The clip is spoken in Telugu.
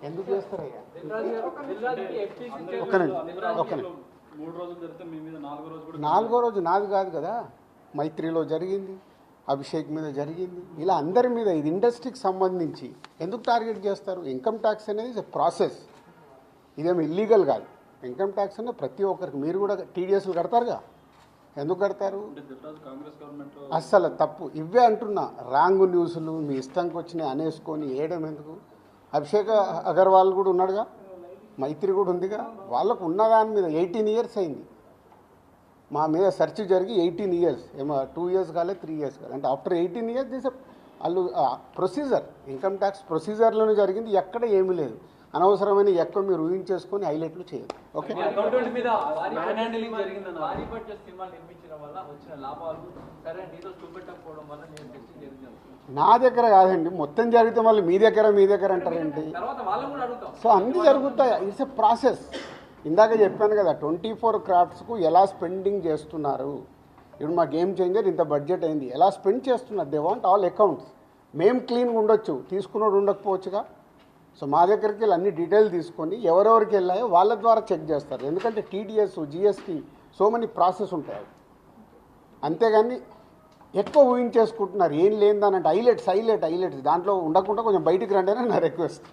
ఎందుకు చేస్తారయ్యా? నాలుగో రోజు నాది కాదు కదా, మైత్రిలో జరిగింది, అభిషేక్ మీద జరిగింది, ఇలా అందరి మీద. ఇది ఇండస్ట్రీకి సంబంధించి ఎందుకు టార్గెట్ చేస్తారు? ఇన్కమ్ ట్యాక్స్ అనేది ప్రాసెస్, ఇదేమి ఇల్లీగల్ కాదు. ఇన్కమ్ ట్యాక్స్ అనేది ప్రతి ఒక్కరికి, మీరు కూడా టీడీఎస్లు కడతారుగా, ఎందుకు కడతారు? అస్సలు తప్పు. ఇవే అంటున్నా, రాంగ్ న్యూస్లు మీ ఇష్టంకి వచ్చినాయి అనేసుకొని వేయడం ఎందుకు? అభిషేక్ అగర్వాల్ కూడా ఉన్నాడుగా, మైత్రి కూడా ఉందిగా, వాళ్ళకు ఉన్నదాని మీద 18 years అయింది. మా మీద సెర్చ్ జరిగి 18 years, ఏమో 2 years కాలేదు, 3 years కాలేదు. అంటే ఆఫ్టర్ 18 years దిస్ వాళ్ళు ప్రొసీజర్, ఇన్కమ్ ట్యాక్స్ ప్రొసీజర్లోనే జరిగింది, ఎక్కడ ఏమీ లేదు. అనవసరమైన ఎక్కువ మీరు ఊహించేసుకొని హైలైట్లు చేయదు. ఓకే, నా దగ్గర కాదండి, మొత్తం జరిగితే మళ్ళీ మీ దగ్గర అంటారేంటి? సో అన్నీ జరుగుతాయి, ఇట్స్ ఎ ప్రాసెస్. ఇందాక చెప్పాను కదా, 24 craftsకు ఎలా స్పెండింగ్ చేస్తున్నారు. ఇప్పుడు మా గేమ్ చేంజర్ ఇంత బడ్జెట్ అయింది, ఎలా స్పెండ్ చేస్తున్నారు. They want all accounts. మేము క్లీన్గా ఉండొచ్చు, తీసుకున్నోడు ఉండకపోవచ్చుగా. సో మా దగ్గరికి వెళ్ళి అన్ని డీటెయిల్ తీసుకొని ఎవరెవరికి వెళ్ళాయో వాళ్ళ ద్వారా చెక్ చేస్తారు. ఎందుకంటే TDS, GST, so many process ఉంటాయి. అంతేగాని ఎక్కువ ఊహించేసుకుంటున్నారు, ఏం లేదని. అంటే హైలైట్స్ దాంట్లో ఉండకుండా కొంచెం బయటికి రండి అని నా రిక్వెస్ట్.